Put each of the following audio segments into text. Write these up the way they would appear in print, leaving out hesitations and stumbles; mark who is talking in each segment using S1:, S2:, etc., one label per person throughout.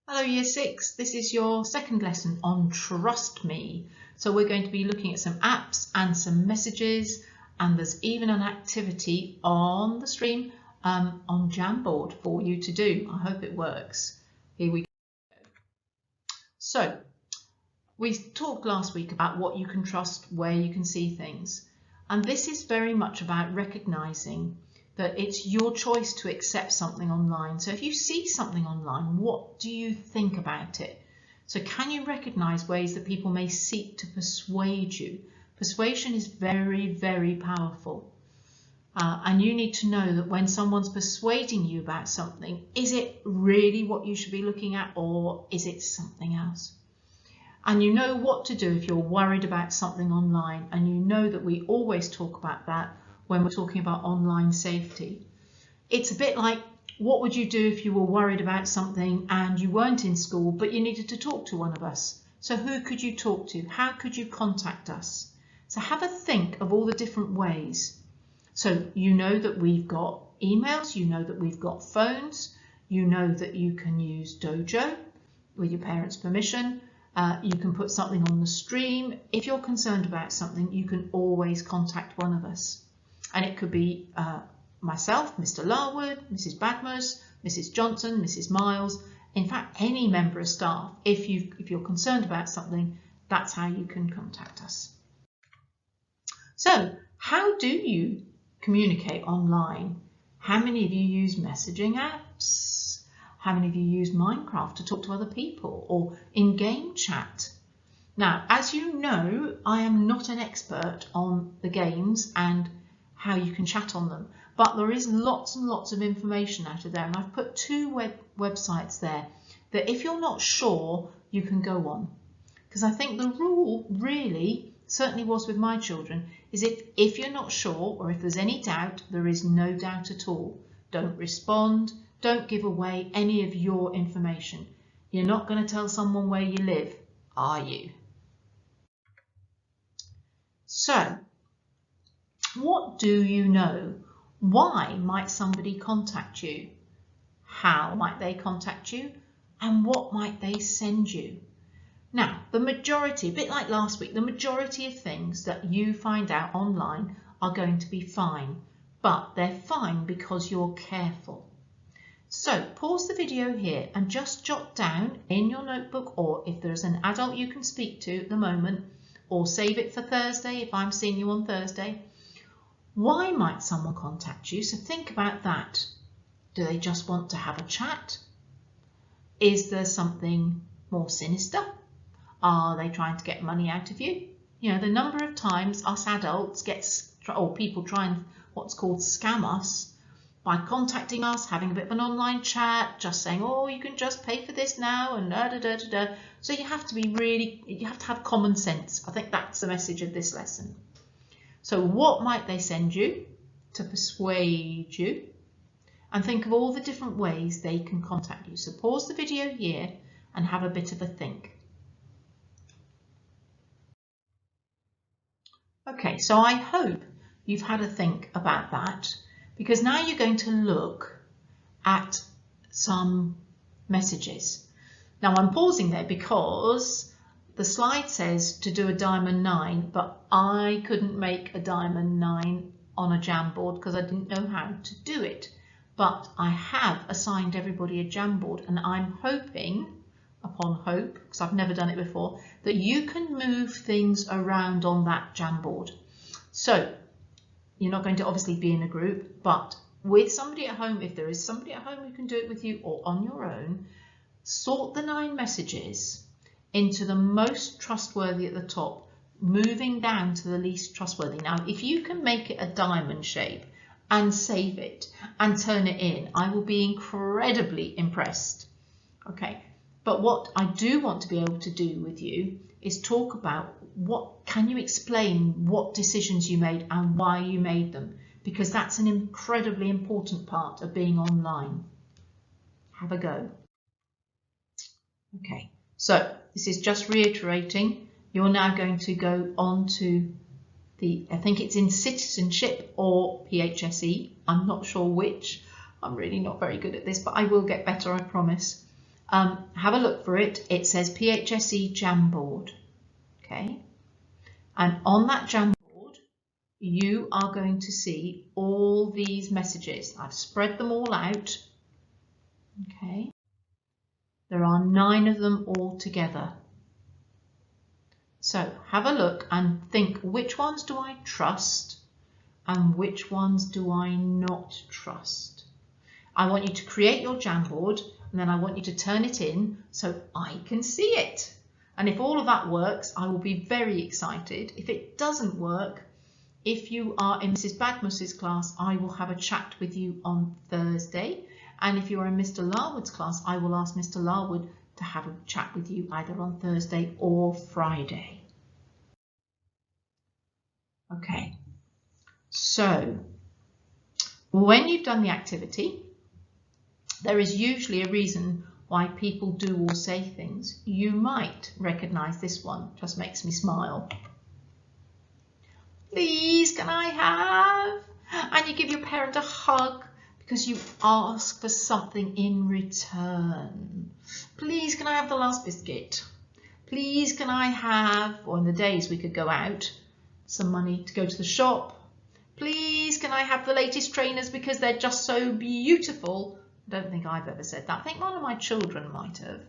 S1: Hello Year 6, this is your second lesson on Trust Me. So we're going to be looking at some apps and some messages, and there's even an activity on the stream on Jamboard for you to do. I hope it works. Here we go. So we talked last week about what you can trust, where you can see things, and this is very much about recognizing that it's your choice to accept something online. So if you see something online, what do you think about it? So can you recognize ways that people may seek to persuade you? Persuasion is very, very powerful. And you need to know that when someone's persuading you about something, is it really what you should be looking at, or is it something else? And you know what to do if you're worried about something online, and you know that we always talk about that when we're talking about online safety. It's a bit like, what would you do if you were worried about something and you weren't in school but you needed to talk to one of us? So who could you talk to? How could you contact us? So have a think of all the different ways. So you know that we've got emails, you know that we've got phones, you know that you can use Dojo with your parents' permission. You can put something on the stream. If you're concerned about something, you can always contact one of us. And it could be myself, Mr. Larwood, Mrs. Badmers, Mrs. Johnson, Mrs. Miles. In fact, any member of staff, if you're concerned about something, that's how you can contact us. So, how do you communicate online? How many of you use messaging apps? How many of you use Minecraft to talk to other people, or in-game chat? Now, as you know, I am not an expert on the games and how you can chat on them, but there is lots and lots of information out of there, and I've put two websites there that if you're not sure, you can go on, because I think the rule really certainly was with my children is if you're not sure, or if there's any doubt, there is no doubt at all. Don't respond, don't give away any of your information. You're not going to tell someone where you live, are you? So what do you know? Why might somebody contact you? How might they contact you? And what might they send you? Now, the majority, a bit like last week, the majority of things that you find out online are going to be fine, but they're fine because you're careful. So pause the video here and just jot down in your notebook, or if there's an adult you can speak to at the moment, or save it for Thursday if I'm seeing you on Thursday. Why might someone contact you? So think about that. Do they just want to have a chat? Is there something more sinister? Are they trying to get money out of you? You know, the number of times us adults or people try and what's called scam us by contacting us, having a bit of an online chat, just saying, oh, you can just pay for this now, and da da da da da. So you have to have common sense. I think that's the message of this lesson. So what might they send you to persuade you? And think of all the different ways they can contact you. So pause the video here and have a bit of a think. Okay, so I hope you've had a think about that, because now you're going to look at some messages. Now I'm pausing there because the slide says to do a diamond 9, but I couldn't make a diamond 9 on a Jamboard because I didn't know how to do it. But I have assigned everybody a Jamboard, and I'm hoping, upon hope, because I've never done it before, that you can move things around on that Jamboard. So you're not going to obviously be in a group, but with somebody at home, if there is somebody at home who can do it with you or on your own, sort the 9 messages into the most trustworthy at the top, moving down to the least trustworthy. Now, if you can make it a diamond shape and save it and turn it in, I will be incredibly impressed. Okay, but what I do want to be able to do with you is talk about can you explain what decisions you made and why you made them, because that's an incredibly important part of being online. Have a go. Okay, so this is just reiterating. You're now going to go on to I think it's in citizenship or PSHE. I'm not sure which. I'm really not very good at this, but I will get better, I promise. Have a look for it. It says PSHE Jamboard. Okay. And on that Jamboard, you are going to see all these messages. I've spread them all out. Okay. There are 9 of them all together. So have a look and think, which ones do I trust and which ones do I not trust? I want you to create your Jamboard and then I want you to turn it in so I can see it. And if all of that works, I will be very excited. If it doesn't work, if you are in Mrs. Bagmus's class, I will have a chat with you on Thursday. And if you are in Mr. Larwood's class, I will ask Mr. Larwood to have a chat with you either on Thursday or Friday. Okay, so when you've done the activity, there is usually a reason why people do or say things. You might recognise this one, just makes me smile. Please, can I have? And you give your parent a hug because you ask for something in return. Please, can I have the last biscuit? Please, can I have, or in the days we could go out, some money to go to the shop. Please, can I have the latest trainers because they're just so beautiful? I don't think I've ever said that. I think one of my children might have.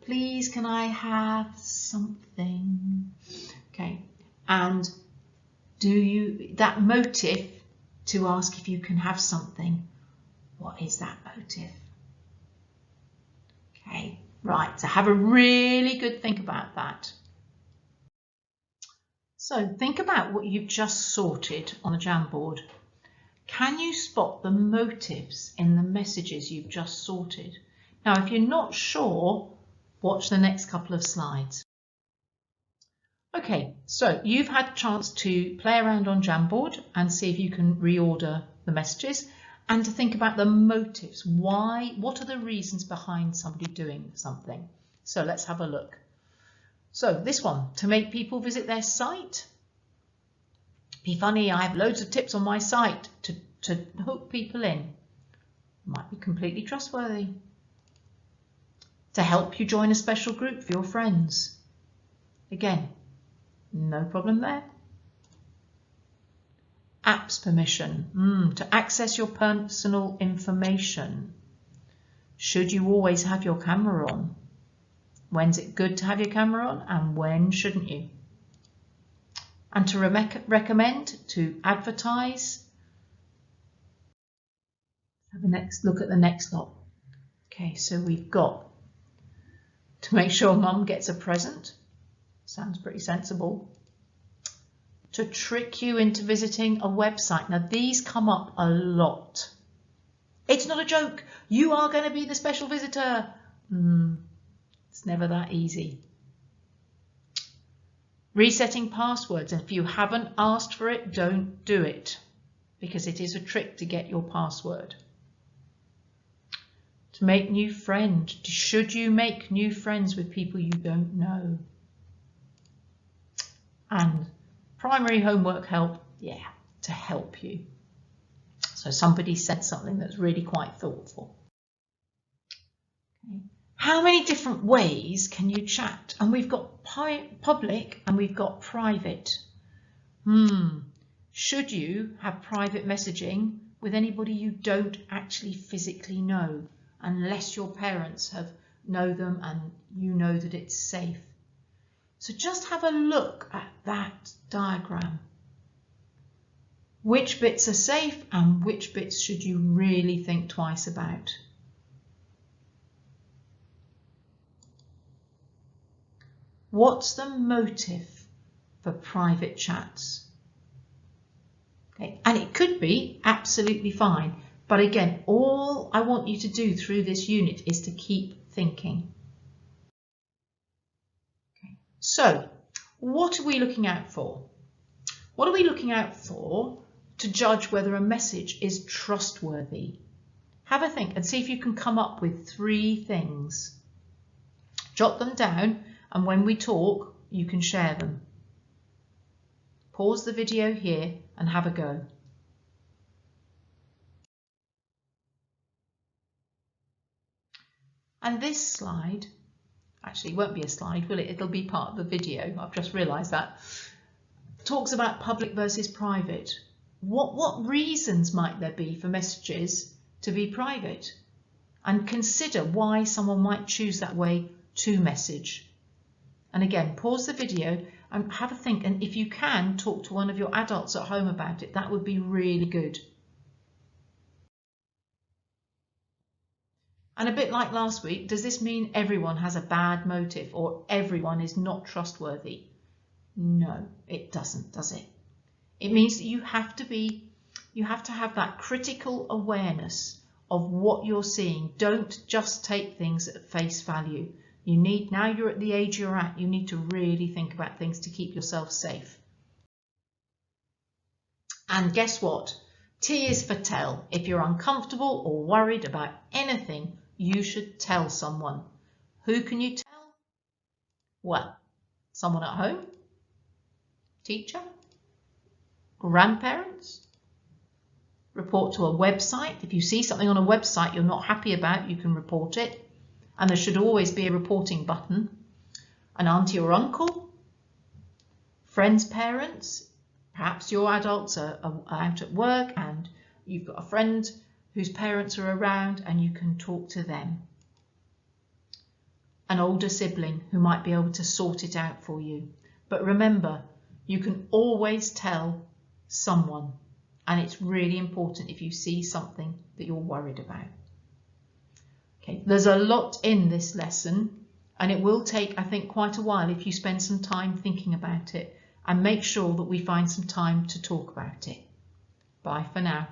S1: Please, can I have something? Okay, and do you, that motive to ask if you can have something, what is that motive? Okay, right, so have a really good think about that. So think about what you've just sorted on the Jamboard. Can you spot the motives in the messages you've just sorted? Now, if you're not sure, watch the next couple of slides. Okay, so you've had a chance to play around on Jamboard and see if you can reorder the messages and to think about the motives. Why? What are the reasons behind somebody doing something? So let's have a look. So this one, to make people visit their site. Be funny, I have loads of tips on my site to hook people in. Might be completely trustworthy. To help you join a special group for your friends. Again, no problem there. Apps permission, to access your personal information. Should you always have your camera on? When's it good to have your camera on and when shouldn't you? And to recommend, to advertise. Have a next look at the next lot. Okay, so we've got to make sure mum gets a present. Sounds pretty sensible. To trick you into visiting a website. Now these come up a lot. It's not a joke. You are going to be the special visitor. It's never that easy. Resetting passwords, and if you haven't asked for it, don't do it because it is a trick to get your password. To make new friends, should you make new friends with people you don't know? And primary homework help, yeah, to help you. So somebody said something that's really quite thoughtful. Okay. How many different ways can you chat? And we've got public and we've got private. Should you have private messaging with anybody you don't actually physically know, unless your parents know them and you know that it's safe? So just have a look at that diagram. Which bits are safe and which bits should you really think twice about? What's the motive for private chats? Okay, and it could be absolutely fine, but again, all I want you to do through this unit is to keep thinking. Okay. So, what are we looking out for? What are we looking out for to judge whether a message is trustworthy? Have a think and see if you can come up with 3 things. Jot them down, and when we talk, you can share them. Pause the video here and have a go. And this slide, actually it won't be a slide, will it? It'll be part of the video. I've just realised that. Talks about public versus private. What reasons might there be for messages to be private? And consider why someone might choose that way to message. And again, pause the video and have a think. And if you can, talk to one of your adults at home about it. That would be really good. And a bit like last week, does this mean everyone has a bad motive or everyone is not trustworthy? No, it doesn't, does it? It means that you have to have that critical awareness of what you're seeing. Don't just take things at face value. Now you're at the age you're at, you need to really think about things to keep yourself safe. And guess what? T is for tell. If you're uncomfortable or worried about anything, you should tell someone. Who can you tell? Well, someone at home, teacher, grandparents, report to a website. If you see something on a website you're not happy about, you can report it. And there should always be a reporting button. An auntie or uncle, friends' parents. Perhaps your adults are out at work and you've got a friend whose parents are around and you can talk to them. An older sibling who might be able to sort it out for you. But remember, you can always tell someone, and it's really important if you see something that you're worried about. Okay, there's a lot in this lesson and it will take, I think, quite a while if you spend some time thinking about it, and make sure that we find some time to talk about it. Bye for now.